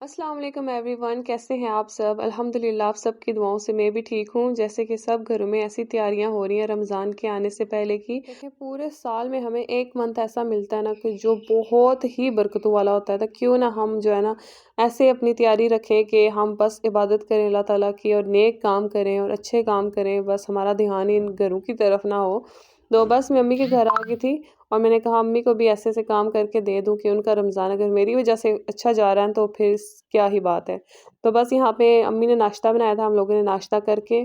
अस्सलाम वालेकुम एवरीवन, कैसे हैं आप सब? अल्हम्दुलिल्लाह आप सबकी दुआओं से मैं भी ठीक हूँ। जैसे कि सब घरों में ऐसी तैयारियां हो रही हैं रमज़ान के आने से पहले की। देखिए पूरे साल में हमें एक मंथ ऐसा मिलता है ना कि जो बहुत ही बरकतों वाला होता है, तो क्यों ना हम जो है ना ऐसे अपनी तैयारी रखें कि हम बस इबादत करें अल्लाह ताला की और नेक काम करें और अच्छे काम करें, बस हमारा ध्यान इन घरों की तरफ ना हो। तो बस मैं अम्मी के घर आ गई थी और मैंने कहा अम्मी को भी ऐसे-ऐसे काम करके दे दूँ कि उनका रमज़ान अगर मेरी वज़ह से अच्छा जा रहा है तो फिर क्या ही बात है। तो बस यहाँ पे अम्मी ने नाश्ता बनाया था, हम लोगों ने नाश्ता करके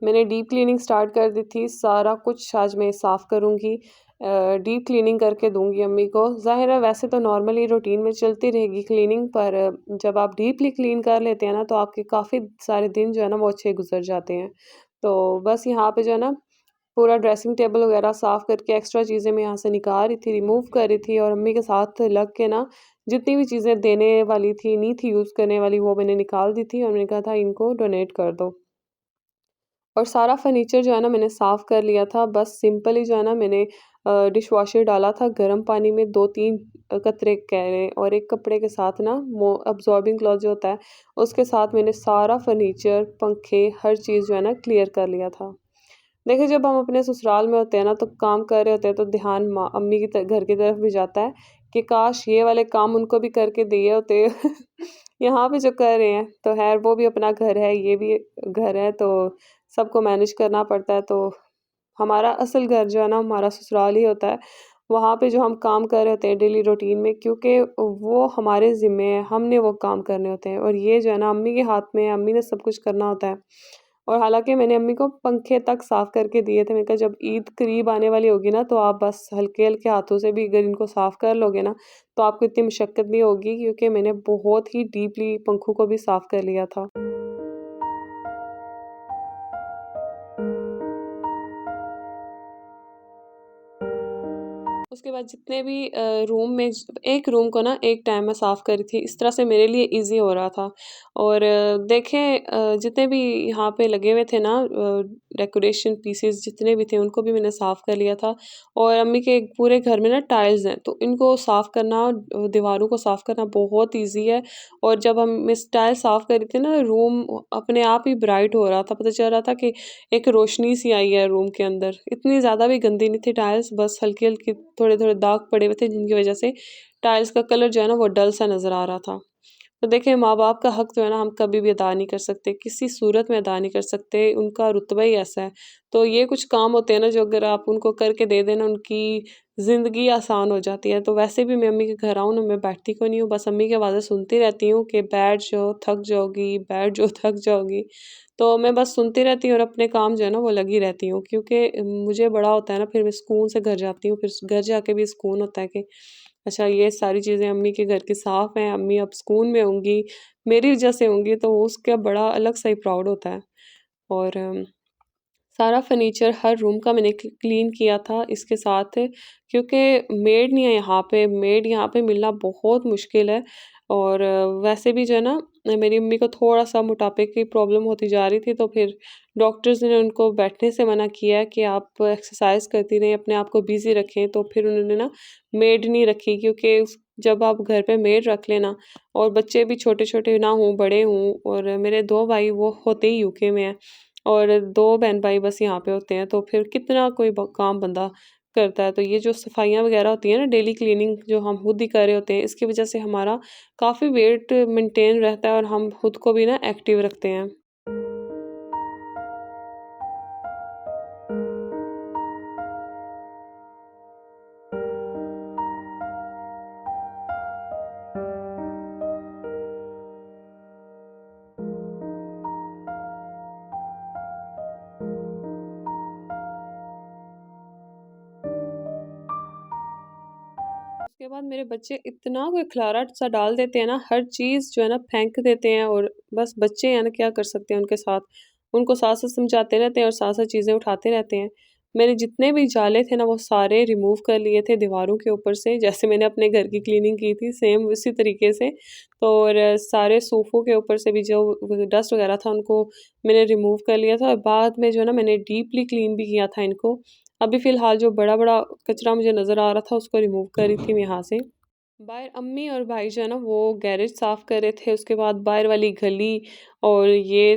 मैंने डीप क्लीनिंग स्टार्ट कर दी थी। सारा कुछ आज मैं साफ़ करूँगी, डीप क्लीनिंग करके दूँगी अम्मी को। ज़ाहिर है वैसे तो नॉर्मली रूटीन में चलती रहेगी क्लीनिंग, पर जब आप डीपली क्लीन कर लेते हैं ना तो आपके काफ़ी सारे दिन जो है ना वो अच्छे गुज़र जाते हैं। तो बस यहाँ पे जो है ना पूरा ड्रेसिंग टेबल वगैरह साफ़ करके एक्स्ट्रा चीज़ें मैं यहाँ से निकाल रही थी, रिमूव कर रही थी और अम्मी के साथ लग के ना जितनी भी चीज़ें देने वाली थी, नहीं थी यूज़ करने वाली, वो मैंने निकाल दी थी और मैंने कहा था इनको डोनेट कर दो। और सारा फर्नीचर जो है ना मैंने साफ़ कर लिया था। बस सिंपल ही जो है ना मैंने डिश वॉशर डाला था गर्म पानी में, 2-3 कतरे कह लें, और एक कपड़े के साथ ना वो अब्ज़ॉर्बिंग क्लॉथ जो होता है उसके साथ मैंने सारा फर्नीचर, पंखे, हर चीज़ जो है ना क्लियर कर लिया था। देखिए जब हम अपने ससुराल में होते हैं ना तो काम कर रहे होते हैं तो ध्यान माँ अम्मी की घर की तरफ भी जाता है कि काश ये वाले काम उनको भी करके दिए होते। यहाँ पे जो कर रहे हैं तो खैर वो भी अपना घर है, ये भी घर है, तो सबको मैनेज करना पड़ता है। तो हमारा असल घर जो है ना हमारा ससुराल ही होता है। वहाँ पे जो हम काम कर रहे होते हैं डेली रूटीन में, क्योंकि वो हमारे ज़िम्मे है, हमने वो काम करने होते हैं और ये जो है ना अम्मी के हाथ में है, अम्मी ने सब कुछ करना होता है। और हालाँकि मैंने अम्मी को पंखे तक साफ़ करके दिए थे। मैंने कहा जब ईद करीब आने वाली होगी ना तो आप बस हल्के-हल्के हाथों से भी अगर इनको साफ़ कर लोगे ना तो आपको इतनी मशक्कत नहीं होगी, क्योंकि मैंने बहुत ही डीपली पंखों को भी साफ़ कर लिया था। उसके बाद जितने भी रूम में एक रूम को ना एक टाइम में साफ़ करी थी, इस तरह से मेरे लिए ईज़ी हो रहा था। और देखें जितने भी यहाँ पे लगे हुए थे ना डेकोरेशन पीसेस जितने भी थे उनको भी मैंने साफ़ कर लिया था। और अम्मी के पूरे घर में ना टाइल्स हैं तो इनको साफ़ करना, दीवारों को साफ़ करना बहुत ईज़ी है। और जब हम इस टाइल साफ़ कर रहे थे ना रूम अपने आप ही ब्राइट हो रहा था, पता चल रहा था कि एक रोशनी सी आई है रूम के अंदर। इतनी ज़्यादा भी गंदी नहीं थी टाइल्स, बस हल्की-हल्की थोड़े-थोड़े दाग पड़े हुए थे जिनकी वज़ह से टाइल्स का कलर जो है ना वो डल सा नज़र आ रहा था। तो देखिए माँ-बाप का हक़ जो है ना हम कभी भी अदा नहीं कर सकते, किसी सूरत में अदा नहीं कर सकते, उनका रुतबा ही ऐसा है। तो ये कुछ काम होते हैं ना जो अगर आप उनको करके दे दें ना उनकी ज़िंदगी आसान हो जाती है। तो वैसे भी मैं अम्मी के घर आऊँ ना मैं बैठती कोई नहीं हूँ, बस अम्मी की आवाज़ें सुनती रहती हूँ कि बैठ जाओ, थक जाओगी, बैठ जाओ, थक जाओगी। तो मैं बस सुनती रहती हूँ और अपने काम जो है ना वो लगी रहती हूँ, क्योंकि मुझे बड़ा होता है ना फिर मैं सुकून से घर जाती हूँ, फिर घर जाके भी सुकून होता है कि अच्छा ये सारी चीज़ें अम्मी के घर की साफ़ हैं, अम्मी अब सुकून में होंगी, मेरी वज़ह से होंगी, तो उसका बड़ा अलग सा ही प्राउड होता है। और सारा फर्नीचर हर रूम का मैंने क्लीन किया था इसके साथ, क्योंकि मेड नहीं है यहाँ पे, मेड यहाँ पे मिलना बहुत मुश्किल है। और वैसे भी जो है ना मेरी मम्मी को थोड़ा-सा मोटापे की प्रॉब्लम होती जा रही थी, तो फिर डॉक्टर्स ने उनको बैठने से मना किया है कि आप एक्सरसाइज़ करती रहें, अपने आप को बिज़ी रखें। तो फिर उन्होंने ना मेड नहीं रखी, क्योंकि जब आप घर पे मेड रख लें ना और बच्चे भी छोटे-छोटे ना हों, बड़े हों, और मेरे 2 भाई वो होते ही यूके में हैं और 2 बहन-भाई बस यहाँ पे होते हैं, तो फिर कितना कोई ब काम बंदा करता है। तो ये जो सफाइयाँ वगैरह होती हैं ना, डेली क्लीनिंग जो हम खुद ही कर रहे होते हैं, इसकी वज़ह से हमारा काफ़ी वेट मेंटेन रहता है और हम खुद को भी ना एक्टिव रखते हैं। उसके बाद मेरे बच्चे इतना कोई खिलारा-सा डाल देते हैं ना, हर चीज़ जो है ना फेंक देते हैं, और बस बच्चे हैं ना क्या कर सकते हैं उनके साथ। उनको साथ-साथ समझाते रहते हैं और साथ-साथ चीज़ें उठाते रहते हैं। मैंने जितने भी जाले थे ना वो सारे रिमूव कर लिए थे दीवारों के ऊपर से, जैसे मैंने अपने घर की क्लीनिंग की थी सेम उसी तरीके से। तो और सारे सोफ़ों के ऊपर से भी जो डस्ट वगैरह था उनको मैंने रिमूव कर लिया था और बाद में जो है ना मैंने डीपली क्लीन भी किया था इनको। अभी फ़िलहाल जो बड़ा-बड़ा कचरा मुझे नज़र आ रहा था उसको रिमूव कर रही थी मैं यहाँ से। बाहर अम्मी और भाई जो है ना वो गैरेज साफ कर रहे थे, उसके बाद बाहर वाली गली और ये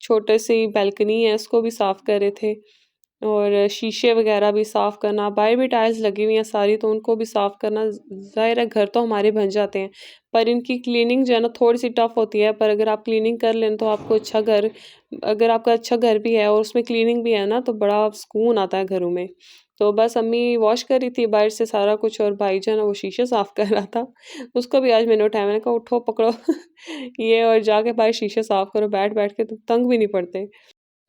छोटे सी बालकनी है उसको भी साफ कर रहे थे और शीशे वगैरह भी साफ करना, बाहर भी टाइल्स लगी हुई हैं सारी तो उनको भी साफ करना। ज़ाहिर है घर तो हमारे बन जाते हैं, पर इनकी क्लीनिंग जो है ना थोड़ी-सी टफ होती है, पर अगर आप क्लीनिंग कर लें तो आपको अच्छा घर, अगर आपका अच्छा घर भी है और उसमें क्लीनिंग भी है ना तो बड़ा सुकून आता है घरों में। तो बस अम्मी वॉश कर रही थी बाहर से सारा कुछ और भाई जो है ना वो शीशे साफ कर रहा था। उसको भी आज मैंने उठाया, मैंने कहा उठो पकड़ो ये और जाके बाहर शीशे साफ करो बैठ-बैठ के, तो तंग भी नहीं पड़ते।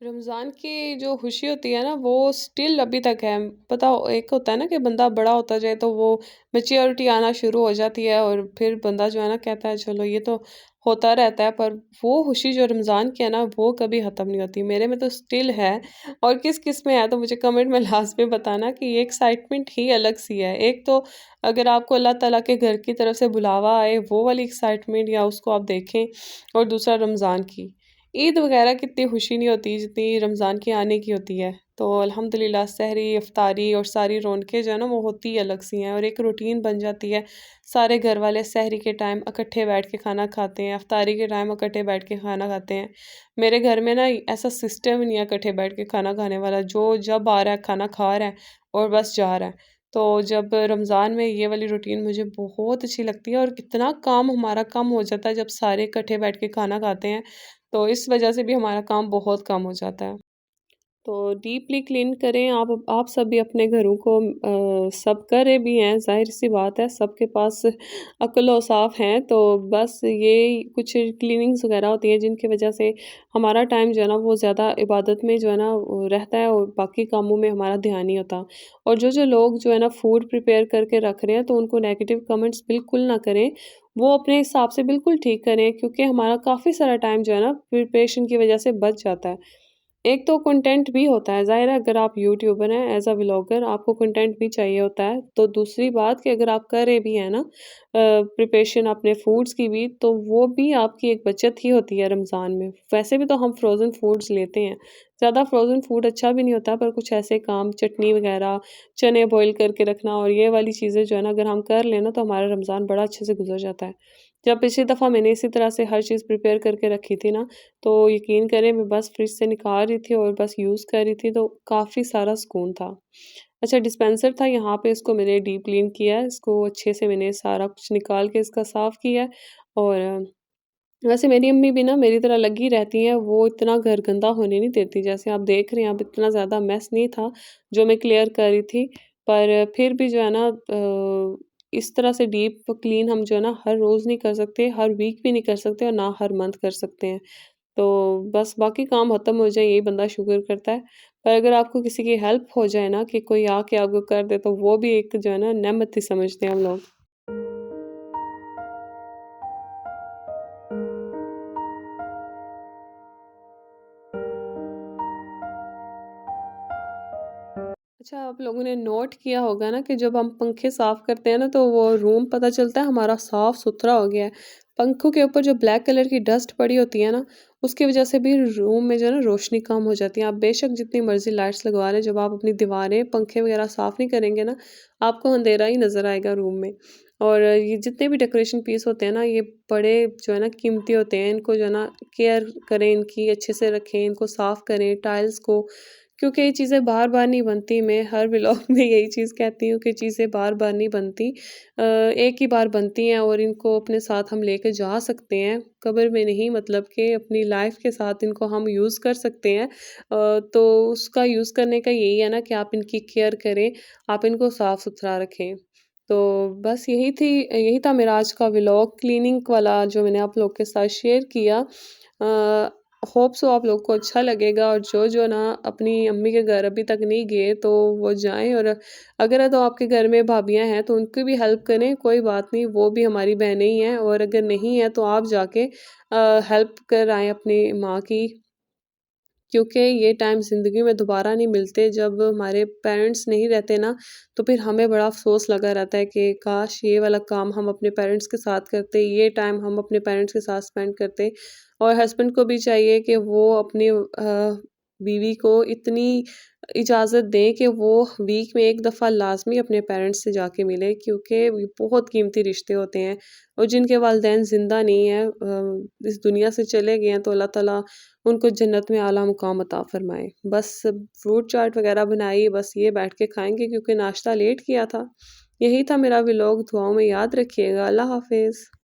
रमज़ान की जो खुशी होती है ना वो स्टिल अभी तक है। पता एक होता है ना कि बंदा बड़ा होता जाए तो वो मैच्योरिटी आना शुरू हो जाती है और फिर बंदा जो है ना कहता है चलो ये तो होता रहता है, पर वो खुशी जो रमज़ान की है ना वो कभी ख़त्म नहीं होती। मेरे में तो स्टिल है और किस-किस में है तो मुझे कमेंट में लाज़मी बताना कि ये एक्साइटमेंट ही अलग-सी है। एक तो अगर आपको अल्लाह ताला के घर की तरफ से बुलावा आए वो वाली एक्साइटमेंट या उसको आप देखें, और दूसरा रमज़ान की। ईद वगैरह की इतनी खुशी नहीं होती जितनी रमज़ान के आने की होती है। तो अल्हम्दुलिल्लाह सहरी, इफ्तारी और सारी रौनकें जो है ना वो होती ही अलग सी हैं और एक रूटीन बन जाती है। सारे घर वाले सहरी के टाइम इकट्ठे बैठ के खाना खाते हैं, इफ्तारी के टाइम इकट्ठे बैठ के खाना खाते हैं। मेरे घर में ना ऐसा सिस्टम ही नहीं है इकट्ठे बैठ के खाना खाने वाला, जो जब आ रहा है खाना खा रहा है और बस जा रहा है। तो जब रमज़ान में ये वाली रूटीन मुझे बहुत अच्छी लगती है और कितना काम हमारा कम हो जाता है जब सारे इकट्ठे बैठ के खाना खाते हैं। तो इस वजह से भी हमारा काम बहुत कम हो जाता है। तो डीपली क्लीन करें आप सब भी अपने घरों को, सब कर रहे भी हैं, ज़ाहिर-सी बात है सबके पास अक्ल औसाफ हैं, तो बस ये कुछ क्लीनिंग्स वगैरह होती हैं जिनकी वजह से हमारा टाइम जो है ना वो ज़्यादा इबादत में जो है ना वो रहता है और बाकी कामों में हमारा ध्यान नहीं होता। और जो लोग जो है ना फूड प्रिपेयर करके रख रहे हैं तो उनको नेगेटिव कमेंट्स बिल्कुल ना करें, वो अपने हिसाब से बिल्कुल ठीक करें क्योंकि हमारा काफ़ी सारा टाइम जो है ना प्रिपरेशन की वजह से बच जाता है। एक तो कंटेंट भी होता है, ज़ाहिर है अगर आप यूट्यूबर हैं एज़ अ व्लॉगर आपको कंटेंट भी चाहिए होता है। तो दूसरी बात कि अगर आप कर रहे भी हैं ना प्रिपरेशन अपने फूड्स की भी, तो वो भी आपकी एक बचत ही होती है रमज़ान में। वैसे भी तो हम फ्रोज़न फूड्स लेते हैं, ज़्यादा फ्रोज़न फूड अच्छा भी नहीं होता, पर कुछ ऐसे काम चटनी वग़ैरह, चने बॉयल करके रखना और ये वाली चीज़ें जो है ना अगर हम कर लें ना तो हमारा रमज़ान बड़ा अच्छे से गुज़र जाता है। जब पिछली दफ़ा मैंने इसी तरह से हर चीज़ प्रिपेयर करके रखी थी ना, तो यकीन करें मैं बस फ्रिज से निकाल रही थी और बस यूज़ कर रही थी तो काफ़ी सारा सुकून था। अच्छा डिस्पेंसर था यहाँ पे, इसको मैंने डीप क्लीन किया है, इसको अच्छे से मैंने सारा कुछ निकाल के इसका साफ़ किया है और वैसे मेरी अम्मी भी ना मेरी तरह लगी रहती हैं, वो इतना घर गंदा होने नहीं देती। जैसे आप देख रहे हैं अब इतना ज़्यादा मेस नहीं था जो मैं क्लियर कर रही थी, पर फिर भी जो है ना इस तरह से डीप क्लीन हम जो है ना हर रोज़ नहीं कर सकते, हर वीक भी नहीं कर सकते और ना हर मंथ कर सकते हैं। तो बस बाकी काम खत्म हो जाए यही बंदा शुक्र करता है। पर अगर आपको किसी की हेल्प हो जाए ना कि कोई आके आपको कर दे तो वो भी एक जो है ना नेमत ही समझते हैं हम लोग। अच्छा आप लोगों ने नोट किया होगा ना कि जब हम पंखे साफ करते हैं ना तो वो रूम पता चलता है हमारा साफ सुथरा हो गया है। पंखों के ऊपर जो ब्लैक कलर की डस्ट पड़ी होती है ना उसकी वजह से भी रूम में जो है ना रोशनी कम हो जाती है। आप बेशक जितनी मर्जी लाइट्स लगवा लें, जब आप अपनी दीवारें पंखे वगैरह साफ नहीं करेंगे ना आपको अंधेरा ही नजर आएगा रूम में। और ये जितने भी डेकोरेशन पीस होते हैं ना ये बड़े जो है ना कीमती होते हैं, इनको जो है ना केयर करें, इनकी अच्छे से रखें, इनको साफ करें टाइल्स को, क्योंकि ये चीज़ें बार-बार नहीं बनती। मैं हर व्लॉग में यही चीज़ कहती हूँ कि चीज़ें बार-बार नहीं बनती। एक ही बार बनती हैं और इनको अपने साथ हम लेके जा सकते हैं, कब्र में नहीं, मतलब कि अपनी लाइफ़ के साथ इनको हम यूज़ कर सकते हैं। तो उसका यूज़ करने का यही है ना कि आप इनकी केयर करें, आप इनको साफ-सुथरा रखें। तो बस यही था मेरा आज का व्लॉग क्लीनिंग वाला जो मैंने आप लोग के साथ शेयर किया। होप सो आप लोग को अच्छा लगेगा और जो ना अपनी अम्मी के घर अभी तक नहीं गए तो वो जाएँ, और अगर तो आपके घर में भाभियाँ हैं तो उनकी भी हेल्प करें, कोई बात नहीं, वो भी हमारी बहनें ही हैं, और अगर नहीं है तो आप जाके हेल्प कर आएँ अपनी माँ की। क्योंकि ये टाइम ज़िंदगी में दोबारा नहीं मिलते। जब हमारे पेरेंट्स नहीं रहते ना, तो फिर हमें बड़ा अफ़सोस लगा रहता है कि काश ये वाला काम हम अपने पेरेंट्स के साथ करते, ये टाइम हम अपने पेरेंट्स के साथ स्पेंड करते। और हस्बैंड को भी चाहिए कि वो अपनी बीवी को इतनी इजाज़त दें कि वो वीक में 1 दफ़ा लाज़मी अपने पेरेंट्स से जाके मिले, क्योंकि ये बहुत कीमती रिश्ते होते हैं। और जिनके वालिदैन ज़िंदा नहीं हैं, इस दुनिया से चले गए हैं, तो अल्लाह ताला उनको जन्नत में आला मुकाम अता फ़रमाए। बस फ्रूट चाट वग़ैरह बनाई, बस ये बैठ के खाएँगे क्योंकि नाश्ता लेट किया था। यही था मेरा व्लॉग, दुआओं में याद रखिएगा। अल्लाह हाफ़िज़।